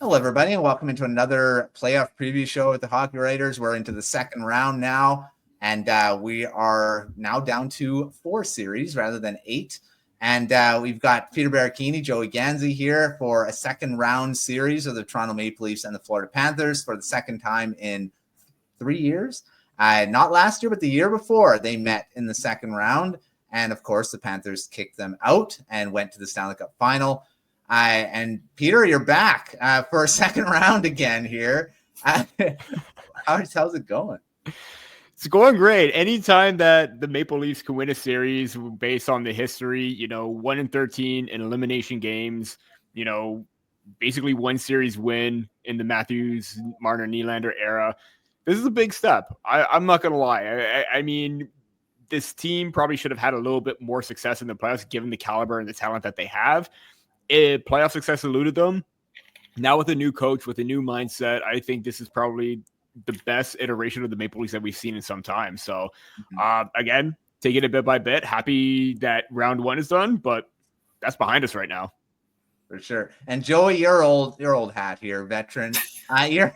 Hello, everybody, and welcome into another playoff preview show with the Hockey Writers. We're into the second round now, and we are now down to 4 series rather than 8. And we've got Peter Baracchini, Joey Ganzi here for a second round series of the Toronto Maple Leafs and the Florida Panthers for the second time in 3 years. Not last year, but the year before they met in the second round. And of course, the Panthers kicked them out and went to the Stanley Cup final. And Peter, you're back for a second round again here. How's it going? It's going great. Anytime that the Maple Leafs can win a series based on the history, 1-13 in elimination games, basically one series win in the Matthews, Marner, Nylander era. This is a big step. I'm not going to lie. I mean, this team probably should have had a little bit more success in the playoffs, given the caliber and the talent that they have. Playoff success eluded them. Now with a new coach, with a new mindset, I think this is probably the best iteration of the Maple Leafs that we've seen in some time. So, again, take it a bit by bit. Happy that round 1 is done, but that's behind us right now. For sure. And Joey, your old hat here, veteran. You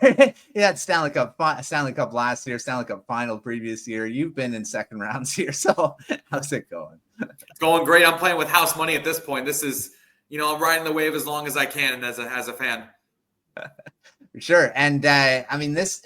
had Stanley Cup last year, Stanley Cup final previous year. You've been in second rounds here. So how's it going? It's going great. I'm playing with house money at this point. This is, I'm riding the wave as long as I can as a fan. Sure. And it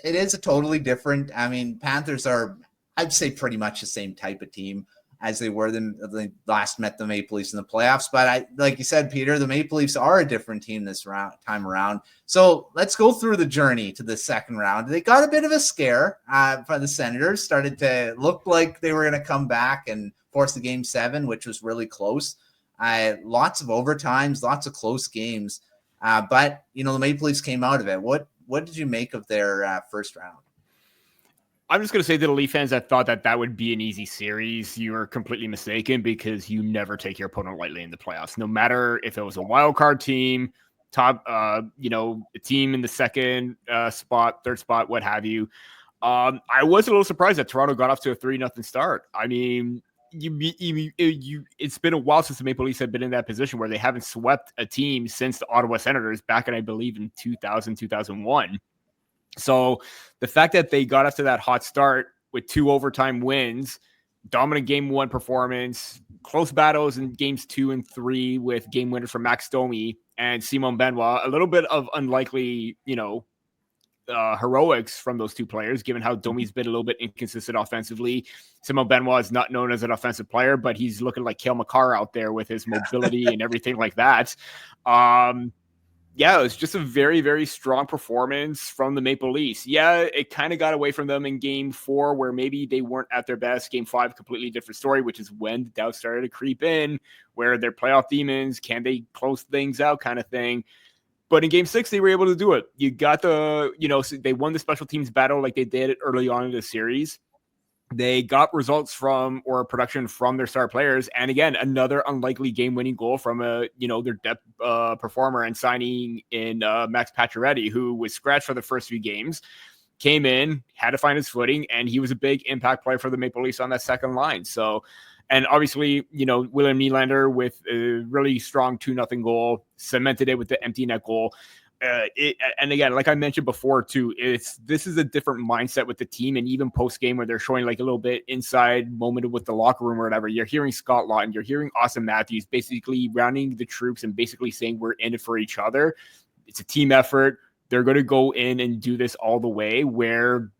is a totally different. Panthers are, I'd say, pretty much the same type of team as they were when they last met the Maple Leafs in the playoffs. But like you said, Peter, the Maple Leafs are a different team this time around. So let's go through the journey to the second round. They got a bit of a scare for the Senators, started to look like they were going to come back and force the Game 7, which was really close. Lots of overtimes, lots of close games. But the Maple Leafs came out of it. What did you make of their first round? I'm just going to say to the Leaf fans that thought that would be an easy series, you are completely mistaken, because you never take your opponent lightly in the playoffs. No matter if it was a wild card team, top, a team in the second spot, third spot, what have you. I was a little surprised that Toronto got off to a 3-0 start. I mean, it's been a while since the Maple Leafs have been in that position where they haven't swept a team since the Ottawa Senators back in, I believe, in 2000, 2001. So the fact that they got off to that hot start with 2 overtime wins, dominant game 1 performance, close battles in games 2 and 3 with game winners from Max Domi and Simon Benoit, a little bit of unlikely, heroics from those two players, given how Domi's been a little bit inconsistent offensively. Simon Benoit is not known as an offensive player, but he's looking like Cale Makar out there with his mobility and everything like that. It was just a very, very strong performance from the Maple Leafs. Yeah, it kind of got away from them in Game 4, where maybe they weren't at their best. Game 5, completely different story, which is when the doubt started to creep in, where they're playoff demons, can they close things out kind of thing. But in Game 6, they were able to do it. You got they won the special teams battle like they did early on in the series. They got results or production from their star players. And again, another unlikely game-winning goal from their depth performer and signing in Max Pacioretty, who was scratched for the first few games, came in, had to find his footing, and he was a big impact player for the Maple Leafs on that second line. So, and obviously, William Nylander with a really strong 2-0 goal, cemented it with the empty net goal. And again, like I mentioned before too, this is a different mindset with the team, and even post game where they're showing like a little bit inside moment with the locker room or whatever. You're hearing Scott Laughton, you're hearing Austin Matthews basically rounding the troops and basically saying we're in it for each other. It's a team effort. They're going to go in and do this all the way, where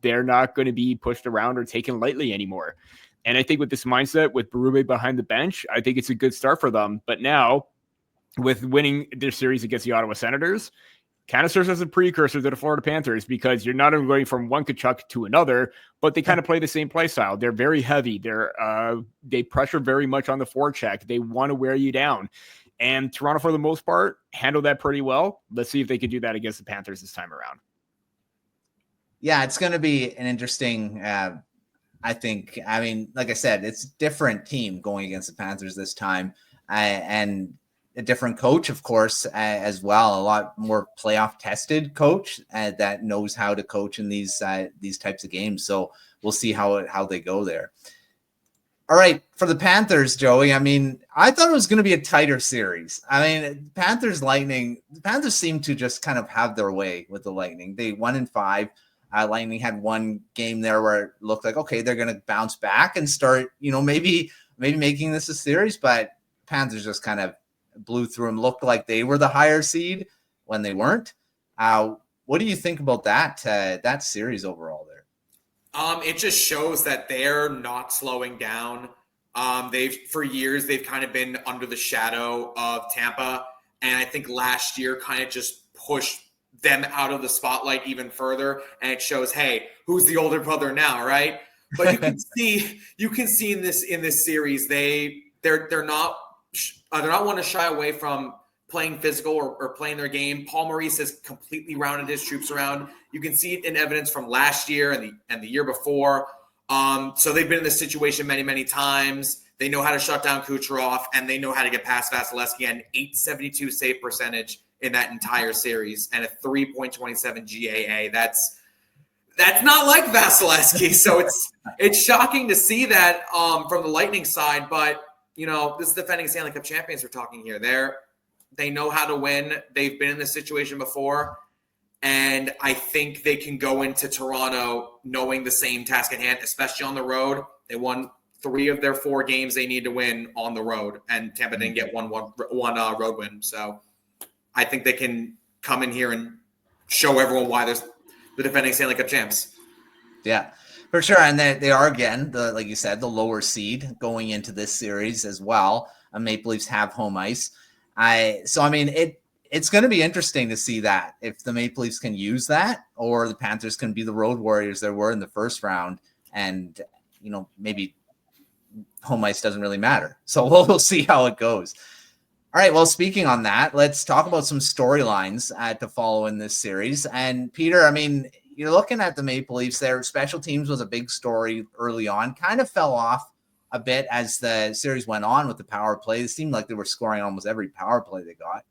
they're not going to be pushed around or taken lightly anymore. And I think with this mindset, with Berube behind the bench, I think it's a good start for them. But now, with winning their series against the Ottawa Senators, kind of serves as a precursor to the Florida Panthers, because you're not only going from one Tkachuk to another, but they kind of play the same play style. They're very heavy. They pressure very much on the forecheck. They want to wear you down. And Toronto, for the most part, handled that pretty well. Let's see if they can do that against the Panthers this time around. Yeah, it's going to be an interesting I think, like I said, it's a different team going against the Panthers this time, and a different coach, of course, as well. A lot more playoff tested coach that knows how to coach in these types of games. So we'll see how they go there. All right, for the Panthers, Joey, I mean, I thought it was going to be a tighter series. I mean, the Panthers seem to just kind of have their way with the Lightning. They 1-5. Lightning had one game there where it looked like, okay, they're going to bounce back and start, maybe making this a series, but Panthers just kind of blew through them, looked like they were the higher seed when they weren't. What do you think about that series overall there? It just shows that they're not slowing down. For years they've kind of been under the shadow of Tampa, and I think last year kind of just pushed them out of the spotlight even further. And it shows, hey, who's the older brother now, right? But you can see in this series they're not want to shy away from playing physical or playing their game. Paul Maurice has completely rounded his troops around. You can see it in evidence from last year and the year before. So they've been in this situation many, many times. They know how to shut down Kucherov, and they know how to get past Vasilevsky. And 872 save percentage in that entire series and a 3.27 GAA. That's not like Vasilevsky. So it's shocking to see that from the Lightning side. But this is defending Stanley Cup champions we're talking here. They know how to win. They've been in this situation before. And I think they can go into Toronto knowing the same task at hand, especially on the road. They won 3 of their 4 games they need to win on the road, and Tampa didn't get one road win. So I think they can come in here and show everyone why there's the defending Stanley Cup champs. Yeah, for sure. And they are, again, like you said, the lower seed going into this series as well. Maple Leafs have home ice. It's going to be interesting to see that if the Maple Leafs can use that, or the Panthers can be the road warriors there were in the first round, and maybe home ice doesn't really matter. So we'll see how it goes. All right. Well, speaking on that, let's talk about some storylines to follow in this series. And Peter, I mean, you're looking at the Maple Leafs there. Special teams was a big story early on, kind of fell off a bit as the series went on with the power play. It seemed like they were scoring almost every power play they got.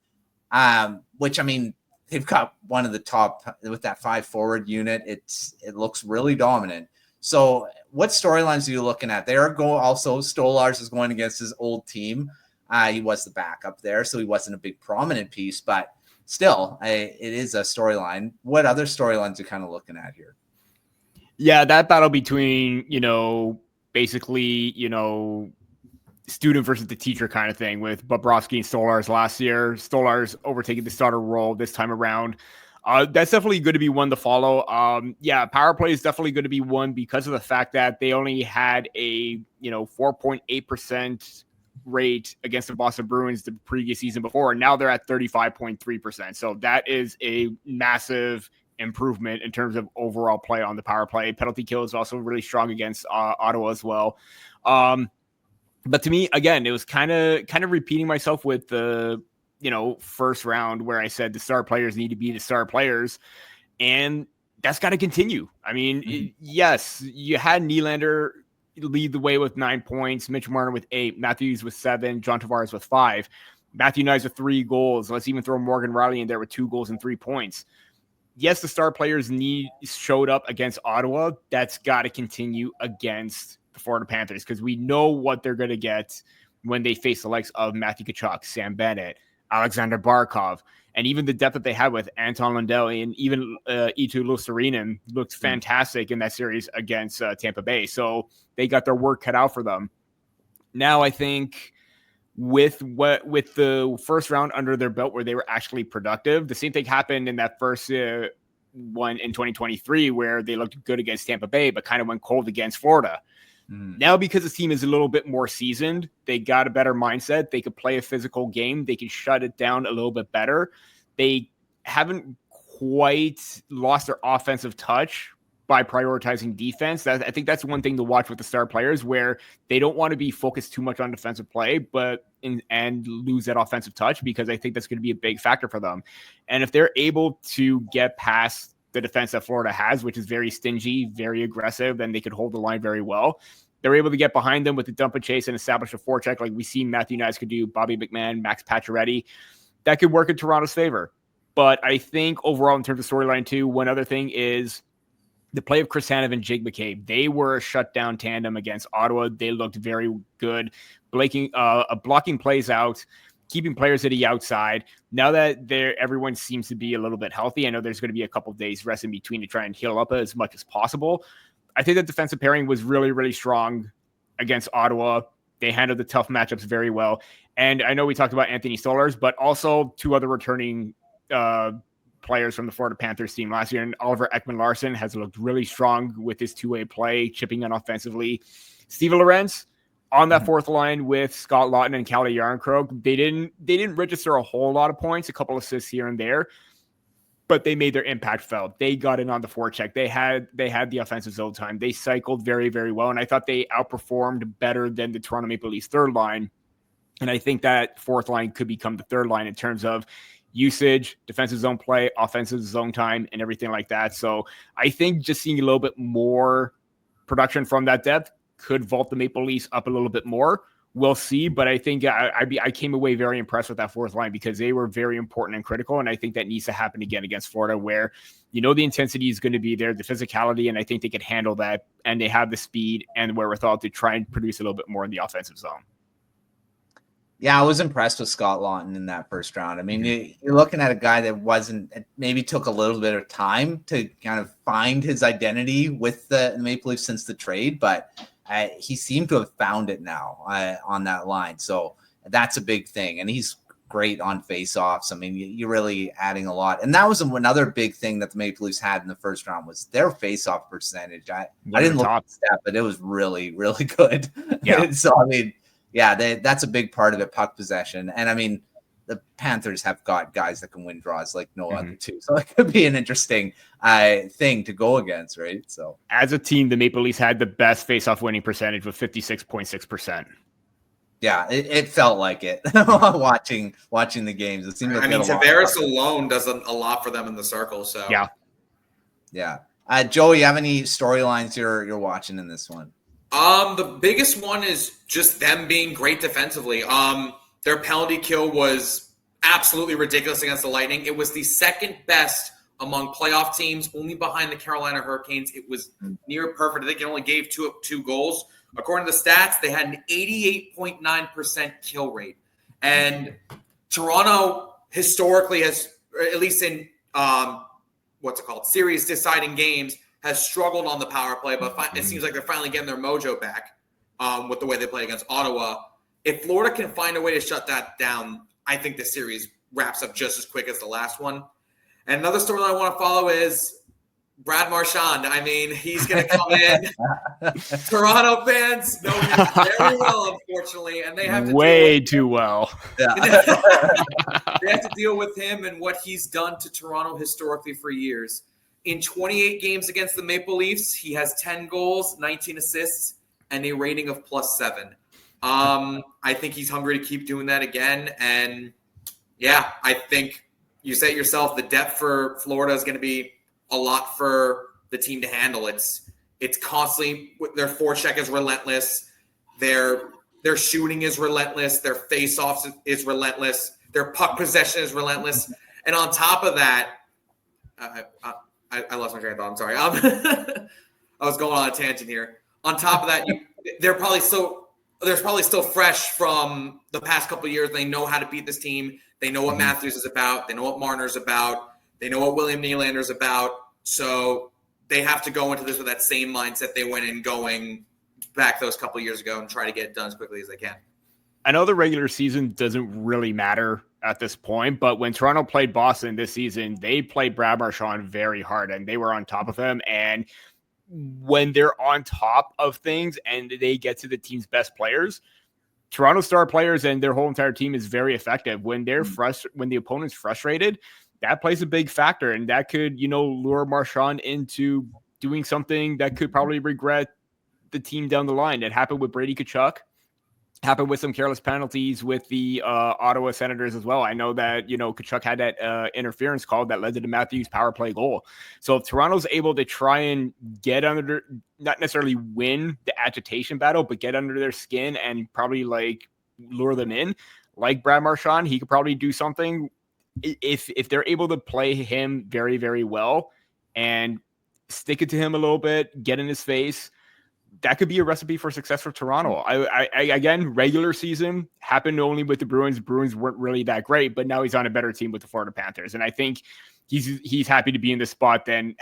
Which, I mean, they've got one of the top with that 5 forward unit. It looks really dominant. So what storylines are you looking at? They are also Stolarz is going against his old team. He was the backup there, so he wasn't a big prominent piece, but still it is a storyline. What other storylines are you kind of looking at here? Yeah, that battle between, basically, student versus the teacher kind of thing with Bobrovsky and Stolarz last year. Stolarz overtaking the starter role this time around. That's definitely going to be one to follow. Power play is definitely going to be one because of the fact that they only had a 4.8% rate against the Boston Bruins the previous season before, and now they're at 35.3%. So that is a massive improvement in terms of overall play on the power play. Penalty kill is also really strong against Ottawa as well. But to me, again, it was kind of repeating myself with the first round where I said the star players need to be the star players, and that's got to continue. I mean, yes, you had Nylander lead the way with 9 points, Mitch Marner with 8, Matthews with 7, John Tavares with 5, Matthew Knies with 3 goals. Let's even throw Morgan Rielly in there with 2 goals and 3 points. Yes, the star players showed up against Ottawa. That's got to continue against the Florida Panthers because we know what they're going to get when they face the likes of Matthew Tkachuk, Sam Bennett, Alexander Barkov, and even the depth that they had with Anton Lundell and even Eetu Luostarinen looked fantastic in that series against Tampa Bay. So they got their work cut out for them. Now I think with the first round under their belt where they were actually productive, the same thing happened in that first one in 2023 where they looked good against Tampa Bay but kind of went cold against Florida. Now, because the team is a little bit more seasoned, they got a better mindset. They could play a physical game. They can shut it down a little bit better. They haven't quite lost their offensive touch by prioritizing defense. I think that's one thing to watch with the star players where they don't want to be focused too much on defensive play, and lose that offensive touch because I think that's going to be a big factor for them. And if they're able to get past the defense that Florida has, which is very stingy, very aggressive, then they could hold the line very well. They're able to get behind them with the dump and chase and establish a forecheck like we see Matthew Knies could do, Bobby McMahon, Max Pacioretty. That could work in Toronto's favor. But I think overall in terms of storyline too, one other thing is the play of Chris Tanev and Jake McCabe, they were a shutdown tandem against Ottawa. They looked very good, blocking plays out, keeping players at the outside. Now that everyone seems to be a little bit healthy, I know there's going to be a couple of days rest in between to try and heal up as much as possible. I think that defensive pairing was really, really strong against Ottawa. They handled the tough matchups very well. And I know we talked about Anthony Stolarz, but also two other returning players from the Florida Panthers team last year. And Oliver Ekman-Larsson has looked really strong with his two-way play, chipping in offensively. Steve Lorenz on that fourth line with Scott Laughton and Calle Jarnkrok. They didn't register a whole lot of points, a couple assists here and there, but they made their impact felt. They got in on the forecheck. They had the offensive zone time. They cycled very, very well. And I thought they outperformed better than the Toronto Maple Leafs third line. And I think that fourth line could become the third line in terms of usage, defensive zone play, offensive zone time, and everything like that. So I think just seeing a little bit more production from that depth could vault the Maple Leafs up a little bit more. We'll see, but I think I came away very impressed with that fourth line because they were very important and critical, and I think that needs to happen again against Florida where, the intensity is going to be there, the physicality, and I think they could handle that, and they have the speed and the wherewithal to try and produce a little bit more in the offensive zone. Yeah, I was impressed with Scott Laughton in that first round. I mean, you're looking at a guy that maybe took a little bit of time to kind of find his identity with the Maple Leafs since the trade, but he seemed to have found it now on that line. So that's a big thing. And he's great on faceoffs. I mean, you're really adding a lot. And that was another big thing that the Maple Leafs had in the first round was their faceoff percentage. I didn't look at that, but it was really, really good. Yeah. So, I mean, yeah, that's a big part of it, puck possession. And I mean, the Panthers have got guys that can win draws like no other two. So it could be an interesting thing to go against, right? So as a team, the Maple Leafs had the best faceoff winning percentage with 56.6%. Yeah, it felt like it watching the games. It seemed like Tavares alone does a lot for them in the circle. So yeah. Joey, you have any storylines you're watching in this one? The biggest one is just them being great defensively. Their penalty kill was absolutely ridiculous against the Lightning. It was the second best among playoff teams, only behind the Carolina Hurricanes. It was near perfect. I think it only gave two goals. According to the stats, they had an 88.9% kill rate. And Toronto historically has, at least in series deciding games, has struggled on the power play, but it seems like they're finally getting their mojo back with the way they play against Ottawa. If Florida can find a way to shut that down, I think the series wraps up just as quick as the last one. And another story I want to follow is Brad Marchand. I mean, he's going to come in. Toronto fans know him very well, unfortunately, and they have to too well. Yeah. They have to deal with him and what he's done to Toronto historically for years. In 28 games against the Maple Leafs, he has 10 goals, 19 assists, and a rating of +7. I think he's hungry to keep doing that again. And, yeah, I think you say it yourself, the depth for Florida is going to be a lot for the team to handle. It's constantly – their forecheck is relentless. Their shooting is relentless. Their face-offs is relentless. Their puck possession is relentless. And on top of that I lost my train of thought. I'm sorry. I was going on a tangent here. On top of that, they're probably still fresh from the past couple of years. They know how to beat this team. They know what Matthews is about. They know what Marner's about. They know what William Nylander's about. So they have to go into this with that same mindset they went in going back those couple of years ago and try to get it done as quickly as they can. I know the regular season doesn't really matter at this point, but when Toronto played Boston this season, they played Brad Marchand very hard and they were on top of him. And when they're on top of things and they get to the team's best players, Toronto star players and their whole entire team is very effective. When they're when the opponent's frustrated, that plays a big factor, and that could, lure Marchand into doing something that could probably regret the team down the line. It happened with Brady Tkachuk. Happened with some careless penalties with the Ottawa Senators as well. I know that, Tkachuk had that interference call that led to the Matthews power play goal. So if Toronto's able to try and get under, not necessarily win the agitation battle, but get under their skin and probably lure them in, like Brad Marchand, he could probably do something if they're able to play him very, very well and stick it to him a little bit, get in his face. That could be a recipe for success for Toronto. I again, regular season happened only with the Bruins. Bruins weren't really that great, but now he's on a better team with the Florida Panthers. And I think he's happy to be in this spot than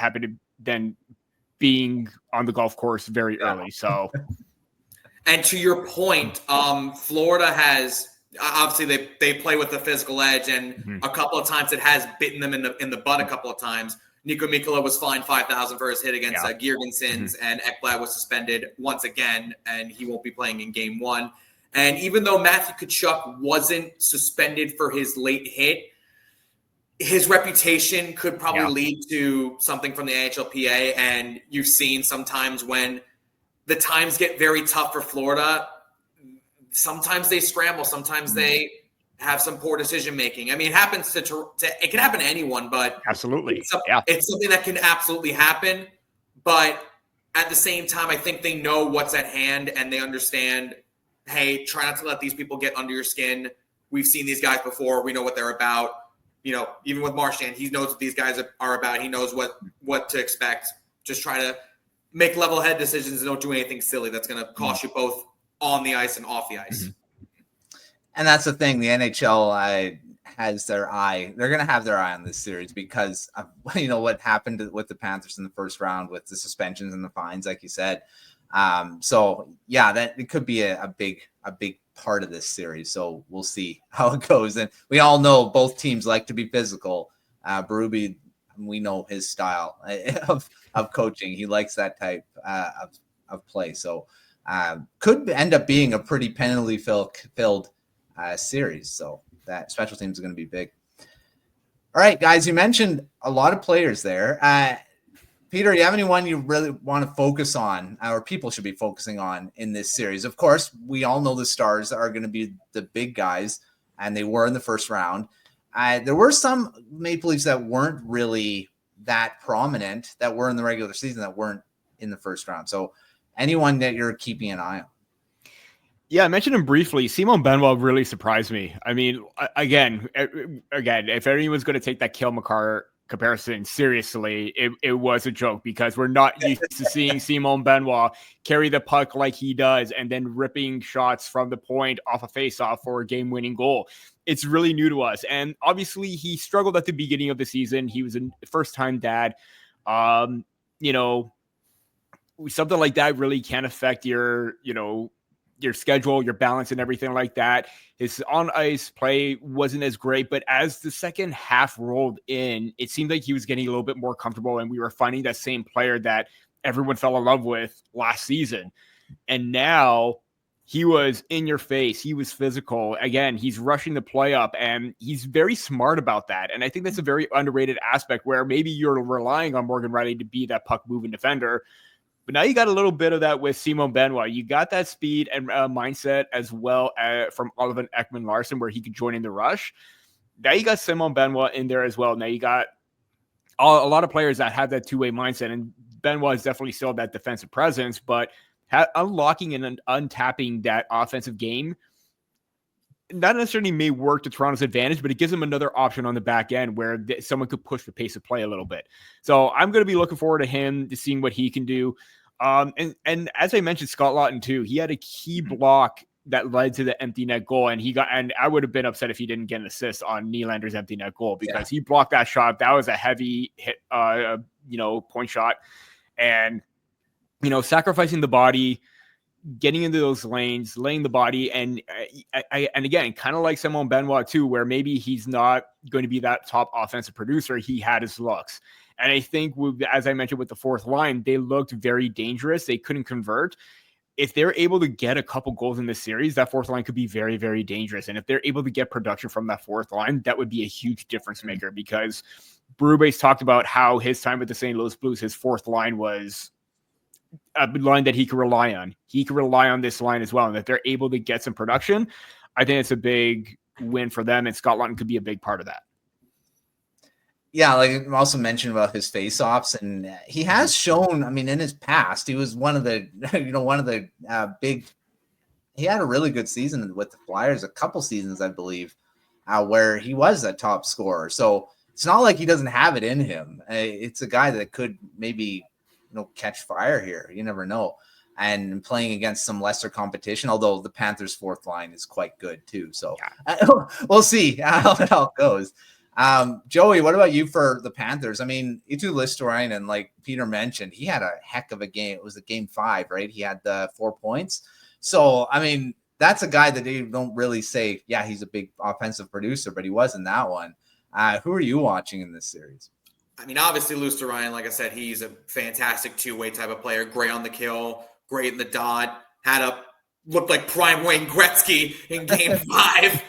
being on the golf course very early. So, and to your point, Florida has obviously they play with the physical edge, and a couple of times it has bitten them in the butt. A couple of times, Nico Mikkola was fined $5,000 for his hit against Girgensons, and Ekblad was suspended once again, and he won't be playing in Game 1. And even though Matthew Tkachuk wasn't suspended for his late hit, his reputation could probably lead to something from the NHLPA. And you've seen sometimes when the times get very tough for Florida, sometimes they scramble, sometimes they have some poor decision making. I mean, it happens it can happen to anyone, but absolutely, it's something that can absolutely happen. But at the same time, I think they know what's at hand and they understand, hey, try not to let these people get under your skin. We've seen these guys before. We know what they're about. You know, even with Marchand, he knows what these guys are about. He knows what to expect. Just try to make level-head decisions and don't do anything silly that's going to cost you both on the ice and off the ice. And that's the thing. The NHL has their eye. They're going to have their eye on this series because of, what happened with the Panthers in the first round with the suspensions and the fines, like you said. So yeah, that it could be a big part of this series. So we'll see how it goes. And we all know both teams like to be physical. Berube, we know his style of coaching. He likes that type of play. So could end up being a pretty penalty filled series. So that special teams are going to be big. All right, guys, you mentioned a lot of players there. Peter, you have anyone you really want to focus on, or people should be focusing on in this series? Of course, we all know the stars are going to be the big guys, and they were in the first round. There were some Maple Leafs that weren't really that prominent, that were in the regular season, that weren't in the first round. So anyone that you're keeping an eye on? Yeah, I mentioned him briefly. Simon Benoit really surprised me. I mean, again, if anyone's going to take that Cale Makar comparison seriously, it was a joke because we're not used to seeing Simon Benoit carry the puck like he does and then ripping shots from the point off a face-off for a game-winning goal. It's really new to us. And obviously he struggled at the beginning of the season. He was a first-time dad. Something like that really can affect your schedule, your balance, and everything like that. His on-ice play wasn't as great, but as the second half rolled in, it seemed like he was getting a little bit more comfortable, and we were finding that same player that everyone fell in love with last season. And now he was in your face. He was physical. Again, he's rushing the play up, and he's very smart about that. And I think that's a very underrated aspect where maybe you're relying on Morgan Rielly to be that puck-moving defender. But now you got a little bit of that with Simon Benoit. You got that speed and mindset as well from Oliver Ekman-Larsson where he could join in the rush. Now you got Simon Benoit in there as well. Now you got a lot of players that have that two-way mindset, and Benoit is definitely still that defensive presence, but unlocking and untapping that offensive game not necessarily may work to Toronto's advantage, but it gives them another option on the back end where someone could push the pace of play a little bit. So I'm going to be looking forward to him, to seeing what he can do. And as I mentioned, Scott Laughton too, he had a key block that led to the empty net goal. And I would have been upset if he didn't get an assist on Nylander's empty net goal because he blocked that shot. That was a heavy hit, point shot, and, sacrificing the body, getting into those lanes, laying the body. And again, kind of like Simon Benoit too, where maybe he's not going to be that top offensive producer. He had his looks. And I think, as I mentioned with the fourth line, they looked very dangerous. They couldn't convert. If they're able to get a couple goals in this series, that fourth line could be very, very dangerous. And if they're able to get production from that fourth line, that would be a huge difference maker because Berube's talked about how his time with the St. Louis Blues, his fourth line was a line that he could rely on. He could rely on this line as well. And if they're able to get some production, I think it's a big win for them. And Scott Laughton could be a big part of that. Yeah, like I also mentioned about his face-offs, and he has shown, I mean, in his past, he was one of the big, he had a really good season with the Flyers, a couple seasons, I believe, where he was a top scorer. So it's not like he doesn't have it in him. It's a guy that could maybe catch fire here. You never know. And playing against some lesser competition, although the Panthers' fourth line is quite good too. So we'll see how it all goes. Joey, what about you for the Panthers? I mean, Eetu Luostarinen, like Peter mentioned, he had a heck of a game. It was a game 5, right? He had the 4 points. So, I mean, that's a guy that they don't really say, yeah, he's a big offensive producer, but he was in that one. Who are you watching in this series? I mean, obviously, Luostarinen, like I said, he's a fantastic two-way type of player. Great on the kill, great in the dot. Looked like prime Wayne Gretzky in game 5.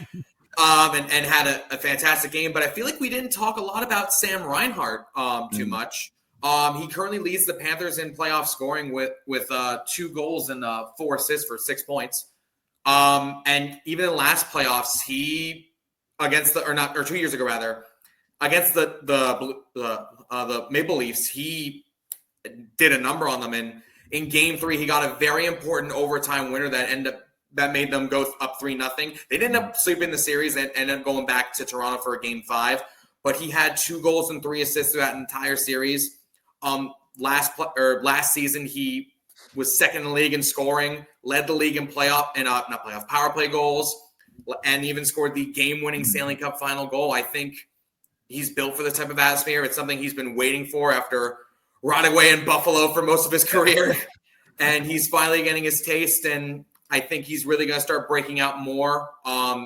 And had a fantastic game. But I feel like we didn't talk a lot about Sam Reinhart too much. He currently leads the Panthers in playoff scoring with 2 goals and 4 assists for 6 points. And even in the last playoffs, 2 years ago rather, against the Maple Leafs, he did a number on them. And in game 3, he got a very important overtime winner that made them go up 3-0. They didn't end up sweeping the series and ended up going back to Toronto for a game 5. But he had 2 goals and 3 assists through that entire series. Last season, he was second in the league in scoring, led the league in power play goals, and even scored the game-winning Stanley Cup final goal. I think he's built for this type of atmosphere. It's something he's been waiting for after rotting away in Buffalo for most of his career. And he's finally getting his taste, and I think he's really going to start breaking out more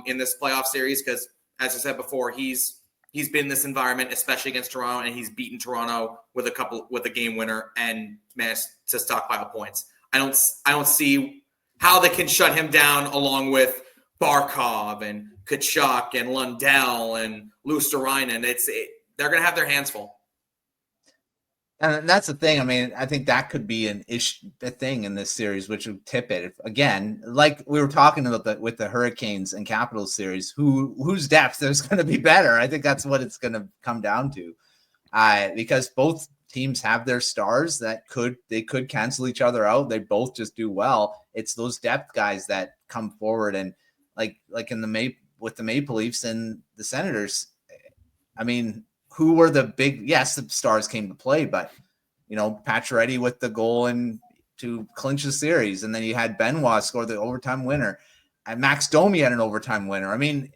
in this playoff series because, as I said before, he's been in this environment, especially against Toronto, and he's beaten Toronto with a game winner and managed to stockpile points. I don't see how they can shut him down along with Barkov and Tkachuk and Lundell and Luostarinen. They're going to have their hands full. And that's the thing. I mean, I think that could be a thing in this series, which would tip it. If, again, like we were talking about with the Hurricanes and Capitals series, whose depth is going to be better. I think that's what it's going to come down to, because both teams have their stars that could cancel each other out. They both just do well. It's those depth guys that come forward, and like in with the Maple Leafs and the Senators. I mean, who were the big? Yes, the stars came to play, but Pacioretty with the goal and to clinch the series, and then you had Benoit score the overtime winner, and Max Domi had an overtime winner. I mean,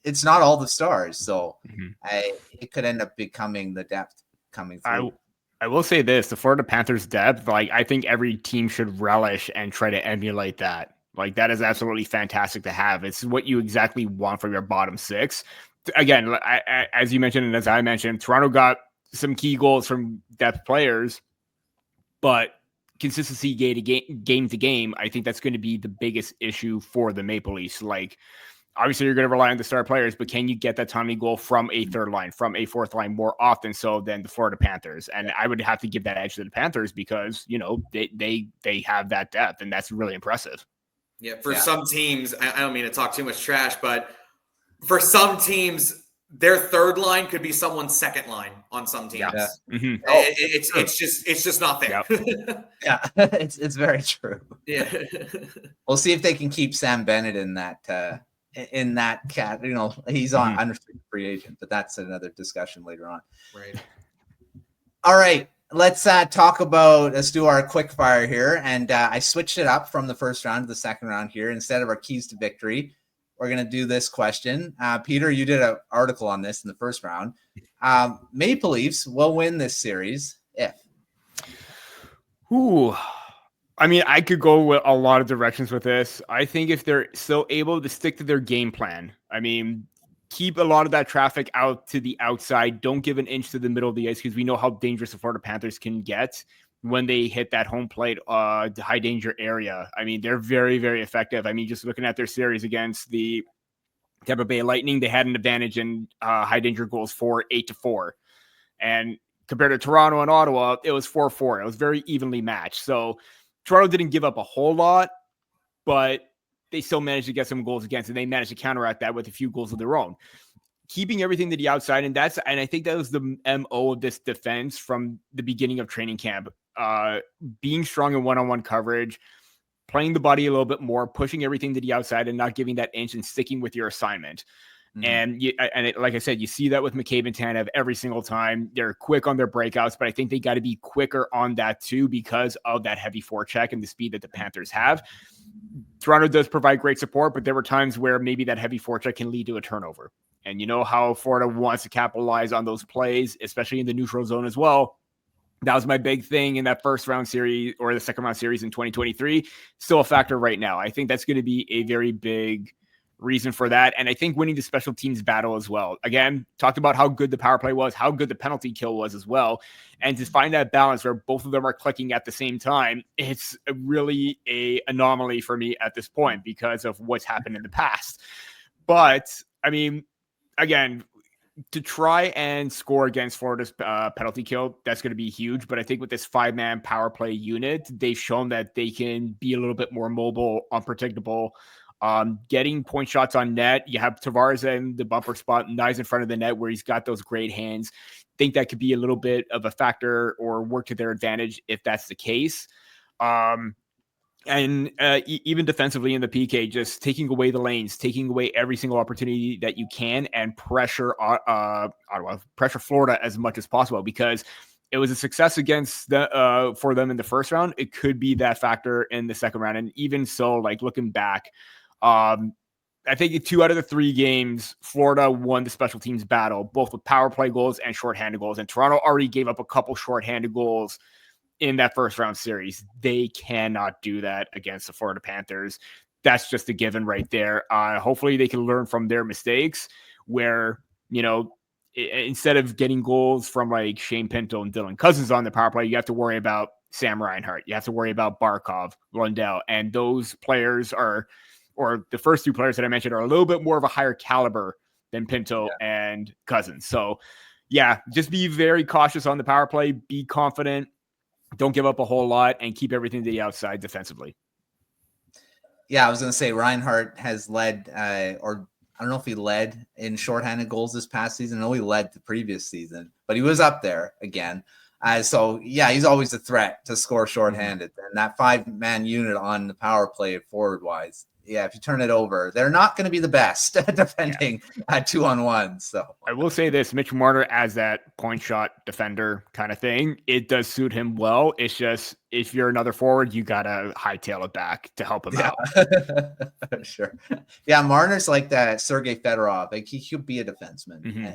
it's not all the stars, so it could end up becoming the depth coming through. I will say this: the Florida Panthers depth, I think every team should relish and try to emulate that. That is absolutely fantastic to have. It's what you exactly want from your bottom 6. Again, as you mentioned and as I mentioned, Toronto got some key goals from depth players, but consistency game to game, I think that's going to be the biggest issue for the Maple Leafs. Obviously, you're going to rely on the star players, but can you get that timely goal from a third line, from a fourth line more often so than the Florida Panthers? And I would have to give that edge to the Panthers because, they have that depth, and that's really impressive. Yeah, some teams, I don't mean to talk too much trash, but for some teams, their third line could be someone's second line on some teams. Yeah. Mm-hmm. It's just not there. Yep. Yeah, it's very true. Yeah, we'll see if they can keep Sam Bennett in that cat. He's on unrestricted free agent, but that's another discussion later on. Right. All right. Let's do our quick fire here. And I switched it up from the first round to the second round here. Instead of our keys to victory, we're going to do this question. Peter, you did an article on this in the first round. Maple Leafs will win this series if. I mean, I could go with a lot of directions with this. I think if they're still able to stick to their game plan, I mean, keep a lot of that traffic out to the outside. Don't give an inch to the middle of the ice because we know how dangerous the Florida Panthers can get when they hit that home plate, the high danger area. I mean, they're very, very effective. I mean, just looking at their series against the Tampa Bay Lightning, they had an advantage in high danger goals 8-4. And compared to Toronto and Ottawa, it was 4-4. It was very evenly matched. So Toronto didn't give up a whole lot, but they still managed to get some goals against, and they managed to counteract that with a few goals of their own. Keeping everything to the outside, and I think that was the MO of this defense from the beginning of training camp. Being strong in one-on-one coverage, playing the body a little bit more, pushing everything to the outside and not giving that inch and sticking with your assignment. And like I said, you see that with McCabe and Tanev every single time. They're quick on their breakouts, but I think they got to be quicker on that too because of that heavy forecheck and the speed that the Panthers have. Toronto does provide great support, but there were times where maybe that heavy forecheck can lead to a turnover. And you know how Florida wants to capitalize on those plays, especially in the neutral zone as well. That was my big thing in that first round series or the second round series in 2023. Still a factor right now. I think that's going to be a very big reason for that. And I think winning the special teams battle as well. Again, talked about how good the power play was, how good the penalty kill was as well. And to find that balance where both of them are clicking at the same time, it's really a anomaly for me at this point because of what's happened in the past. But I mean, again, to try and score against Florida's penalty kill, that's going to be huge. But I think with this 5-man power play unit, they've shown that they can be a little bit more mobile, unpredictable, getting point shots on net. You have Tavares in the bumper spot, nice in front of the net where he's got those great hands. Think that could be a little bit of a factor or work to their advantage if that's the case. And even defensively in the PK, just taking away the lanes, taking away every single opportunity that you can and pressure Ottawa, pressure Florida as much as possible because it was a success against for them in the first round. It could be that factor in the second round. And even so, like looking back, I think 2 out of the 3 games, Florida won the special teams battle, both with power play goals and shorthanded goals. And Toronto already gave up a couple shorthanded goals in that first round series. They cannot do that against the Florida Panthers. That's just a given right there. Hopefully they can learn from their mistakes where, you know, instead of getting goals from like Shane Pinto and Dylan Cousins on the power play, you have to worry about Sam Reinhart. You have to worry about Barkov, Lundell. And those players are, or the first 2 players that I mentioned are a little bit more of a higher caliber than Pinto and Cousins. So yeah, just be very cautious on the power play, be confident, don't give up a whole lot, and keep everything to the outside defensively. Yeah, I was going to say Reinhart has led, or I don't know if he led in shorthanded goals this past season. I know he led the previous season, but he was up there again. So, yeah, he's always a threat to score shorthanded. And that 5-man unit on the power play forward-wise, yeah, if you turn it over, they're not going to be the best defending 2-on-1. So I will say this, Mitch Marner as that point shot defender kind of thing, it does suit him well. It's just if you're another forward, you got to hightail it back to help him out. Sure. Yeah, Marner's like that Sergei Fedorov. Like he could be a defenseman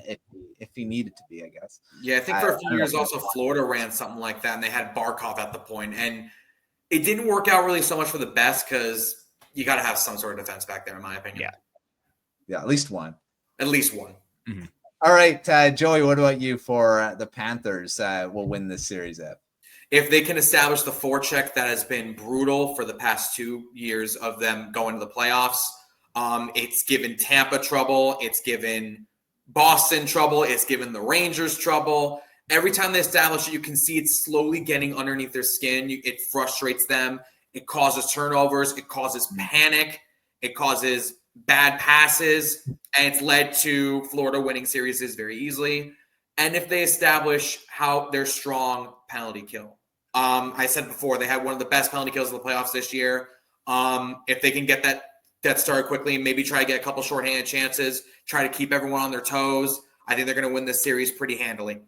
if he needed to be, I guess. Yeah, I think for a few years also Florida ran something like that, and they had Barkov at the point. And it didn't work out really so much for the best because you got to have some sort of defense back there, in my opinion. Yeah, at least one. At least one. Mm-hmm. All right, Joey, what about you for the Panthers will win this series at? If they can establish the forecheck that has been brutal for the past 2 years of them going to the playoffs, it's given Tampa trouble. It's given Boston trouble. It's given the Rangers trouble. Every time they establish it, you can see it's slowly getting underneath their skin. It frustrates them. It causes turnovers. It causes panic. It causes bad passes. And it's led to Florida winning series very easily. And if they establish how their strong penalty kill. I said before, they had one of the best penalty kills in the playoffs this year. If they can get that started quickly and maybe try to get a couple shorthanded chances, try to keep everyone on their toes, I think they're going to win this series pretty handily.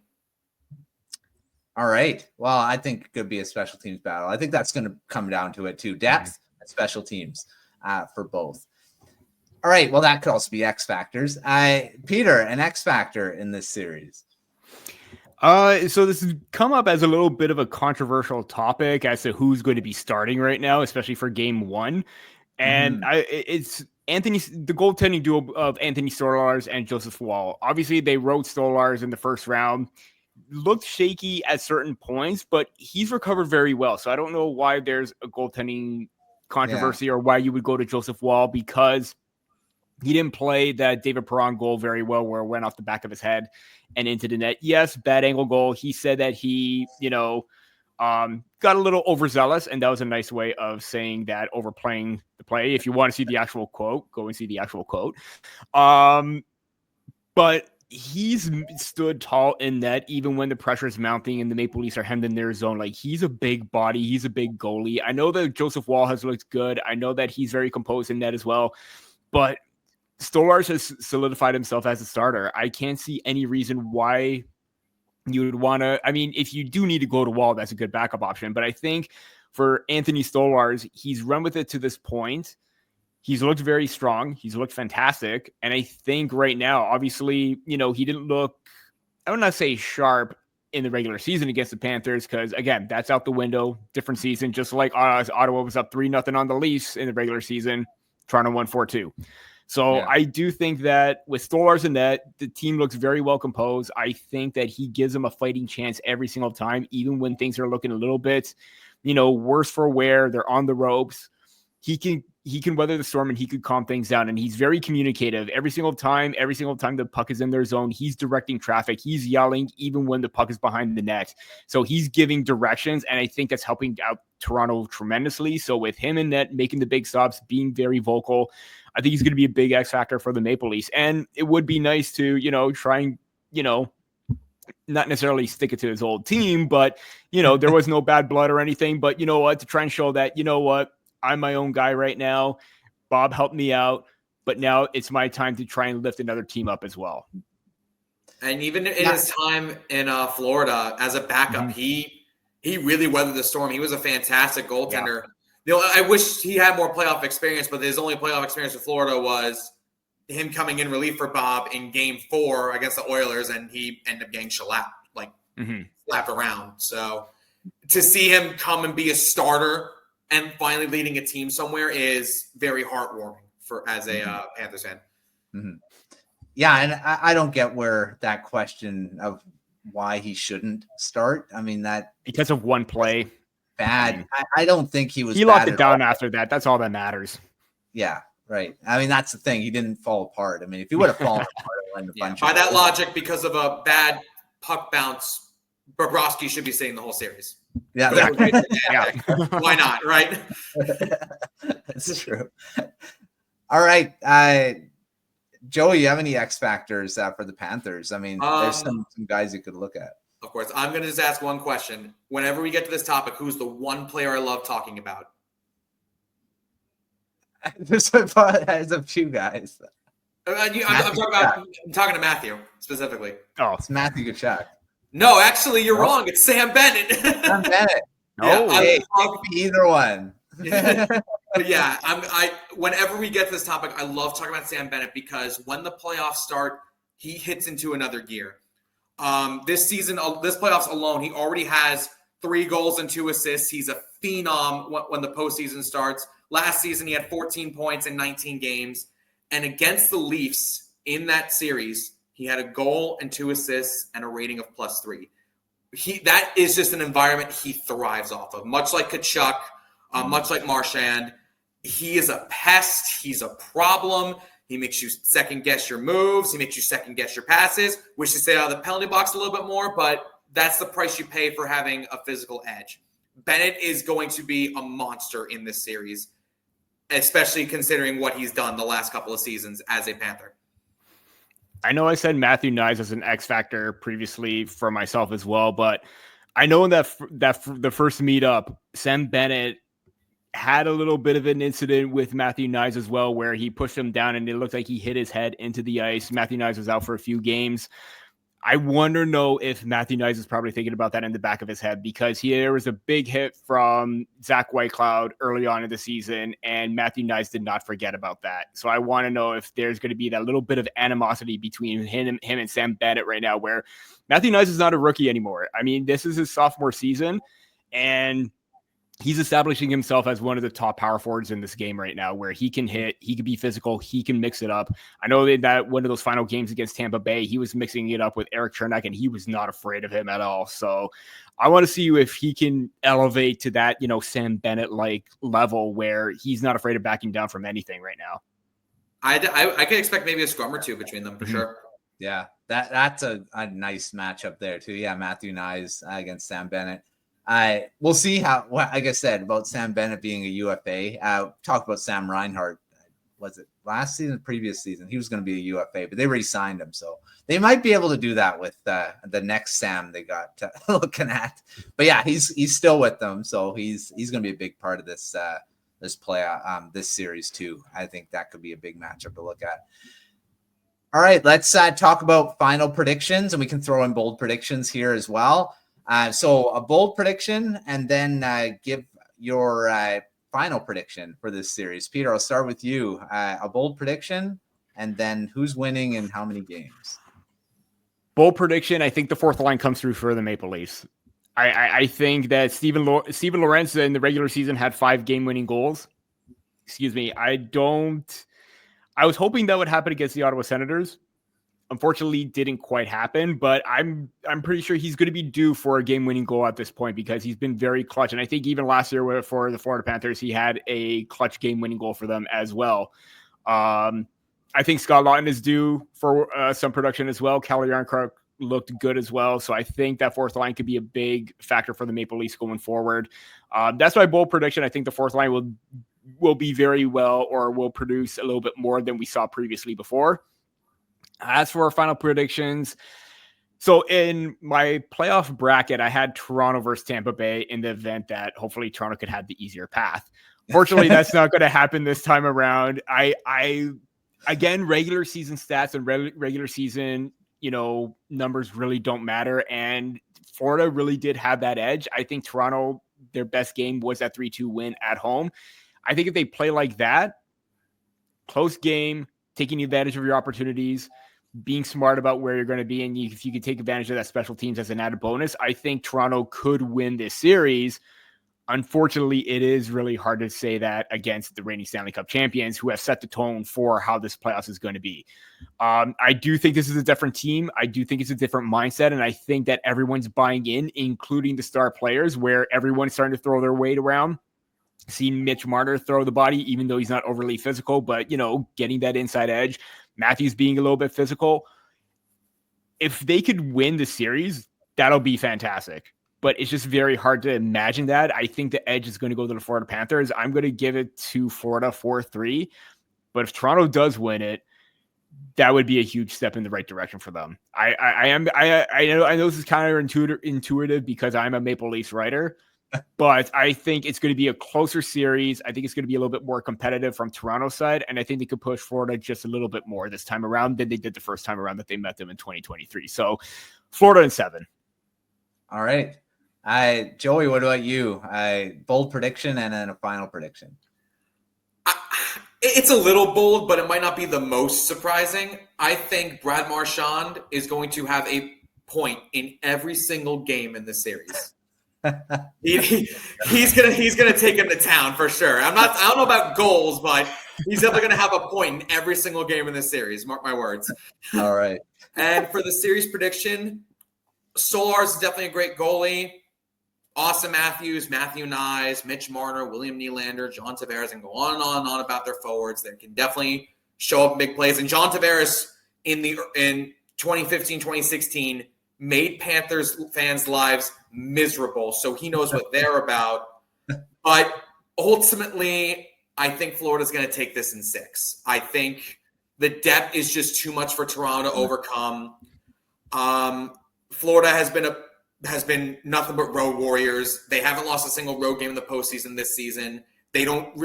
All right. Well, I think it could be a special teams battle. I think that's going to come down to it too. Depth and special teams for both. All right. Well, that could also be X factors. Peter, an X factor in this series. So this has come up as a little bit of a controversial topic as to who's going to be starting right now, especially for game 1. And it's the goaltending duo of Anthony Stolarz and Joseph Woll. Obviously, they rode Stolarz in the first round. Looked shaky at certain points, but he's recovered very well. So I don't know why there's a goaltending controversy or why you would go to Joseph Woll because he didn't play that David Perron goal very well where it went off the back of his head and into the net. Yes, bad angle goal. He said that he, got a little overzealous, and that was a nice way of saying that, overplaying the play. If you want to see the actual quote, go and see the actual quote. But he's stood tall in net even when the pressure is mounting and the Maple Leafs are hemmed in their zone. Like, he's a big body. He's a big goalie. I know that Joseph Woll has looked good. I know that he's very composed in net as well. But Stolarz has solidified himself as a starter. I can't see any reason why you would want to. I mean, if you do need to go to Wall, that's a good backup option. But I think for Anthony Stolarz, he's run with it to this point. He's looked very strong. He's looked fantastic. And I think right now, obviously, he didn't look, I would not say sharp in the regular season against the Panthers, because again, that's out the window. Different season, just like Ottawa was up 3-0 on the Leafs in the regular season. Toronto won 4-2. So yeah. I do think that with Stolarz in net, the team looks very well composed. I think that he gives them a fighting chance every single time, even when things are looking a little bit, worse for wear. They're on the ropes. He can weather the storm and he could calm things down. And he's very communicative every single time the puck is in their zone. He's directing traffic. He's yelling even when the puck is behind the net. So he's giving directions. And I think that's helping out Toronto tremendously. So with him in net, making the big stops, being very vocal, I think he's going to be a big X factor for the Maple Leafs. And it would be nice to, try and, not necessarily stick it to his old team, but, there was no bad blood or anything. But you know what, to try and show that, I'm my own guy right now. Bob helped me out, but now it's my time to try and lift another team up as well. And even in his time in Florida as a backup, he really weathered the storm. He was a fantastic goaltender. Yeah. I wish he had more playoff experience, but his only playoff experience with Florida was him coming in relief for Bob in Game 4 against the Oilers, and he ended up getting shellacked, slapped around. So to see him come and be a starter and finally leading a team somewhere is very heartwarming as a Panthers fan. Mm-hmm. Yeah, and I don't get where that question of why he shouldn't start. I mean, that because of one play, bad. I don't think he was. He locked it down after that. That's all that matters. Yeah, right. I mean, that's the thing. He didn't fall apart. I mean, if he would have fallen apart, by that logic, because of a bad puck bounce, Bobrovsky should be sitting the whole series. Yeah. Why not, right? That's true. All right. Joey, you have any X factors for the Panthers? I mean, there's some guys you could look at. Of course. I'm going to just ask one question. Whenever we get to this topic, who's the one player I love talking about? There's a few guys. I'm talking to Matthew specifically. Oh, it's Matthew Tkachuk. No, actually, you're wrong. It's Sam Bennett. Sam Bennett. Either one. But yeah, whenever we get to this topic, I love talking about Sam Bennett because when the playoffs start, he hits into another gear. This season, this playoffs alone, he already has 3 goals and 2 assists. He's a phenom when the postseason starts. Last season, he had 14 points in 19 games. And against the Leafs in that series, he had a goal and 2 assists and a rating of +3. That is just an environment he thrives off of. Much like Tkachuk, much like Marchand, he is a pest. He's a problem. He makes you second-guess your moves. He makes you second-guess your passes. Wish to stay out of the penalty box a little bit more, but that's the price you pay for having a physical edge. Bennett is going to be a monster in this series, especially considering what he's done the last couple of seasons as a Panther. I know I said Matthew Knies as an X factor previously for myself as well, but I know that the first meetup, Sam Bennett had a little bit of an incident with Matthew Knies as well, where he pushed him down and it looked like he hit his head into the ice. Matthew Knies was out for a few games. I wonder if Matthew Knies is probably thinking about that in the back of his head, because there was a big hit from Zach Whitecloud early on in the season, and Matthew Knies did not forget about that. So I want to know if there's going to be that little bit of animosity between him and Sam Bennett right now, where Matthew Knies is not a rookie anymore. I mean, this is his sophomore season, and he's establishing himself as one of the top power forwards in this game right now, where he can hit, he can be physical, he can mix it up. I know that one of those final games against Tampa Bay, he was mixing it up with Eric Chernak, and he was not afraid of him at all. So I want to see if he can elevate to that, Sam Bennett-like level where he's not afraid of backing down from anything right now. I could expect maybe a scrum or two between them for sure. Yeah, that's a nice matchup there too. Yeah, Matthew Knies against Sam Bennett. We'll see how, like I said, about Sam Bennett being a UFA. Talked about Sam Reinhart. Was it last season, previous season? He was going to be a UFA, but they re-signed him. So they might be able to do that with the next Sam they got looking at. But yeah, he's still with them. So he's going to be a big part of this this series too. I think that could be a big matchup to look at. All right, let's talk about final predictions, and we can throw in bold predictions here as well. So a bold prediction, and then give your final prediction for this series. Peter, I'll start with you. A bold prediction, and then who's winning and how many games? Bold prediction, I think the fourth line comes through for the Maple Leafs. I think that Steven Lorentz in the regular season had 5 game-winning goals. Excuse me. I was hoping that would happen against the Ottawa Senators. Unfortunately, didn't quite happen, but I'm pretty sure he's going to be due for a game-winning goal at this point because he's been very clutch. And I think even last year for the Florida Panthers, he had a clutch game-winning goal for them as well. I think Scott Laughton is due for some production as well. Calle Jarnkrok looked good as well. So I think that fourth line could be a big factor for the Maple Leafs going forward. That's my bold prediction. I think the fourth line will be very well, or will produce a little bit more than we saw previously before. As for our final predictions, so in my playoff bracket, I had Toronto versus Tampa Bay in the event that hopefully Toronto could have the easier path. Fortunately, that's not going to happen this time around. Again, regular season stats and regular season, numbers really don't matter. And Florida really did have that edge. I think Toronto, their best game was that 3-2 win at home. I think if they play like that, close game, taking advantage of your opportunities, being smart about where you're going to be, and if you can take advantage of that special teams as an added bonus, I think Toronto could win this series. Unfortunately, it is really hard to say that against the reigning Stanley Cup champions who have set the tone for how this playoffs is going to be. I do think this is a different team. I do think it's a different mindset, and I think that everyone's buying in, including the star players, where everyone's starting to throw their weight around. Seeing Mitch Marner throw the body, even though he's not overly physical, but, getting that inside edge. Matthews being a little bit physical. If they could win the series, that'll be fantastic. But it's just very hard to imagine that. I think the edge is going to go to the Florida Panthers. I'm going to give it to Florida 4-3. But if Toronto does win it, that would be a huge step in the right direction for them. I know this is counterintuitive because I'm a Maple Leafs writer, but I think it's going to be a closer series. I think it's going to be a little bit more competitive from Toronto's side, and I think they could push Florida just a little bit more this time around than they did the first time around that they met them in 2023. So Florida in 7. All right. Joey, what about you? Bold prediction and then a final prediction. It's a little bold, but it might not be the most surprising. I think Brad Marchand is going to have a point in every single game in this series. He's gonna take him to town for sure. I don't know about goals, but he's definitely gonna have a point in every single game in this series. Mark my words. All right. And for the series prediction, Solar's definitely a great goalie. Austin Matthews, Matthew Nyes, Mitch Marner, William Nylander, John Tavares, and go on and on and on about their forwards. They can definitely show up in big plays. And John Tavares in 2015, 2016 made Panthers fans' lives miserable, so he knows what they're about. But ultimately, I think Florida's going to take this in 6. I think the depth is just too much for Toronto to overcome. Florida has been nothing but road warriors. They haven't lost a single road game in the postseason this season. I don't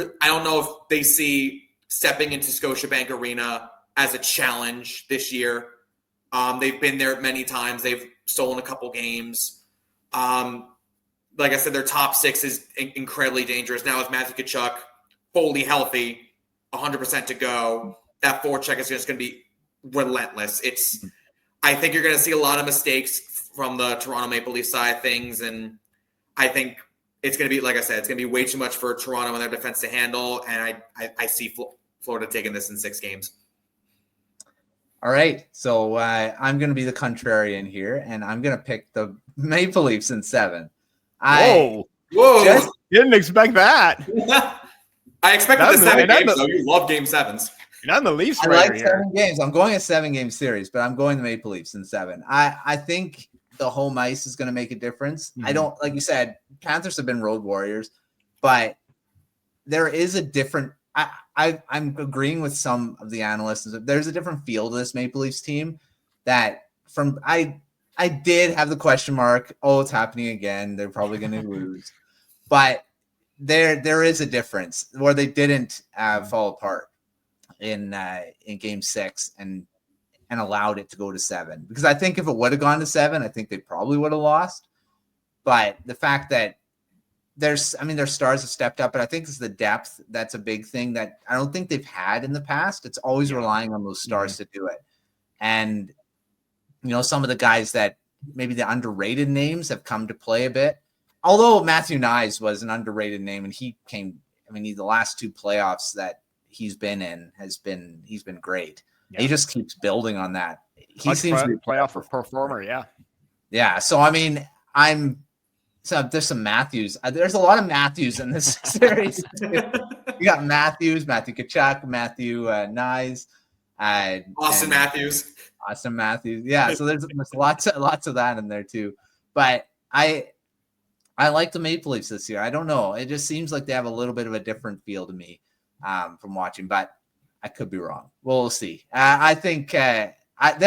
know if they see stepping into Scotiabank Arena as a challenge this year. They've been there many times. They've stolen a couple games. Like I said, their top 6 is incredibly dangerous. Now with Matthew Tkachuk fully healthy, 100% to go, that forecheck is just going to be relentless. I think you're going to see a lot of mistakes from the Toronto Maple Leafs side of things, and I think it's going to be, like I said, it's going to be way too much for Toronto and their defense to handle, and I see Florida taking this in 6 games. All right, so I'm going to be the contrarian here, and I'm going to pick the Maple Leafs in 7. Whoa! Just didn't expect that. I expected the 7 games, though. You love Game 7s. You're not the Leafs I right like here. 7 games. I'm going a 7-game series, but I'm going the Maple Leafs in 7. I think the home ice is going to make a difference. Mm-hmm. I don't, like you said, Panthers have been road warriors, but there is a different. I'm agreeing with some of the analysts. There's a different feel to this Maple Leafs team that I did have the question mark. Oh, it's happening again. They're probably going to lose. But there is a difference where they didn't fall apart in game 6 and allowed it to go to 7, because I think if it would have gone to 7, I think they probably would have lost. But the fact that their stars have stepped up, but I think it's the depth that's a big thing that I don't think they've had in the past. It's always relying on those stars to do it. And, some of the guys that maybe the underrated names have come to play a bit. Although Matthew Nyes was an underrated name, and the last 2 playoffs that he's been in he's been great. Yeah. He just keeps building on that. He seems to be a playoff performer. Yeah. Yeah. So, there's some Matthews. There's a lot of Matthews in this series. You got Matthew Tkachuk, Matthew Nyes, Austin Matthews. Yeah. So there's lots of that in there too. But I like the Maple Leafs this year. I don't know. It just seems like they have a little bit of a different feel to me from watching, but I could be wrong. We'll see. I think then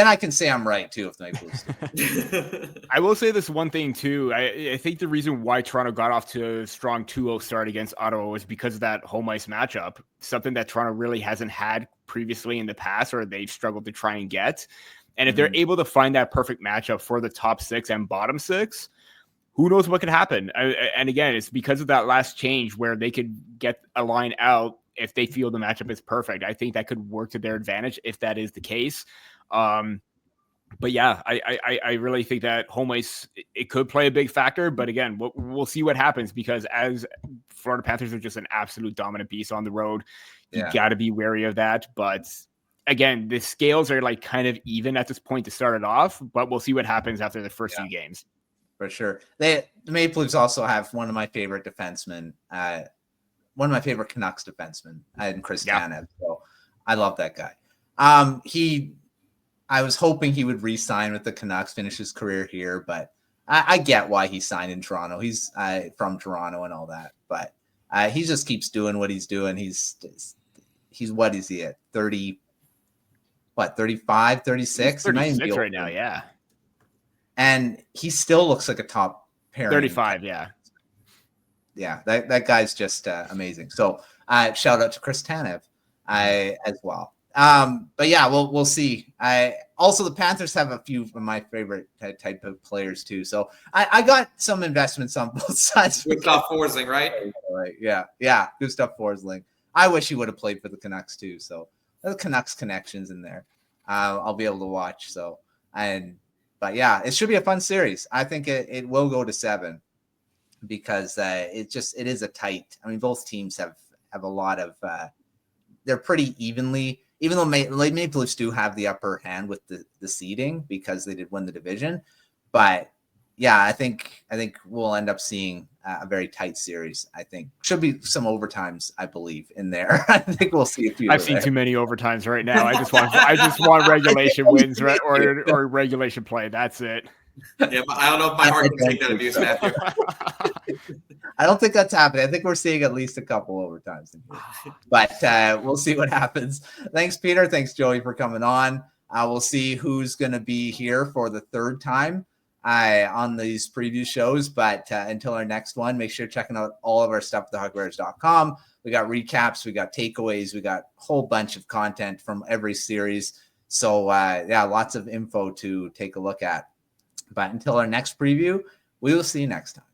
I can say I'm right too if the Maple Leafs. I will say this one thing too. I think the reason why Toronto got off to a strong 2-0 start against Ottawa was because of that home ice matchup, something that Toronto really hasn't had previously in the past, or they've struggled to try and get. And if they're able to find that perfect matchup for the top 6 and bottom 6, who knows what could happen? And again, it's because of that last change where they could get a line out if they feel the matchup is perfect. I think that could work to their advantage if that is the case. But yeah, I really think that home ice, it could play a big factor. But again, we'll see what happens, because as Florida Panthers are just an absolute dominant beast on the road, you got to be wary of that. But again, the scales are like kind of even at this point to start it off, but we'll see what happens after the first few games. For sure. The Maple Leafs also have one of my favorite defensemen, one of my favorite Canucks defensemen, and Chris Tanev. So I love that guy. I was hoping he would re-sign with the Canucks, finish his career here, but I get why he signed in Toronto. He's from Toronto and all that, but he just keeps doing what he's doing. He's what is he at 30? What, 35, 36? 36 right now, yeah. And he still looks like a top pairing. 35, yeah. Yeah, that guy's just amazing. So shout out to Chris Tanev as well. But yeah, we'll see. Also, the Panthers have a few of my favorite type of players too. So I got some investments on both sides. Gustav Forsling, right? Yeah, Gustav Forsling. I wish he would have played for the Canucks too. So the Canucks connections in there. I'll be able to watch. But yeah, it should be a fun series. I think it will go to 7 because it is a tight. Both teams have a lot of. They're pretty evenly. Even though Maple Leafs do have the upper hand with the seeding because they did win the division, but yeah, I think we'll end up seeing a very tight series. I think should be some overtimes, I believe, in there. I think we'll see a few. I've seen too many overtimes right now. I just want regulation wins, right, or regulation play. That's it. Yeah, but I don't know if my heart can take that abuse, Matthew. I don't think that's happening. I think we're seeing at least a couple overtimes in here. But we'll see what happens. Thanks, Peter. Thanks, Joey, for coming on. We'll see who's going to be here for the 3rd time on these preview shows. But until our next one, make sure checking out all of our stuff at thehogwriters.com. We got recaps, we got takeaways, we got a whole bunch of content from every series. So, lots of info to take a look at. But until our next preview, we will see you next time.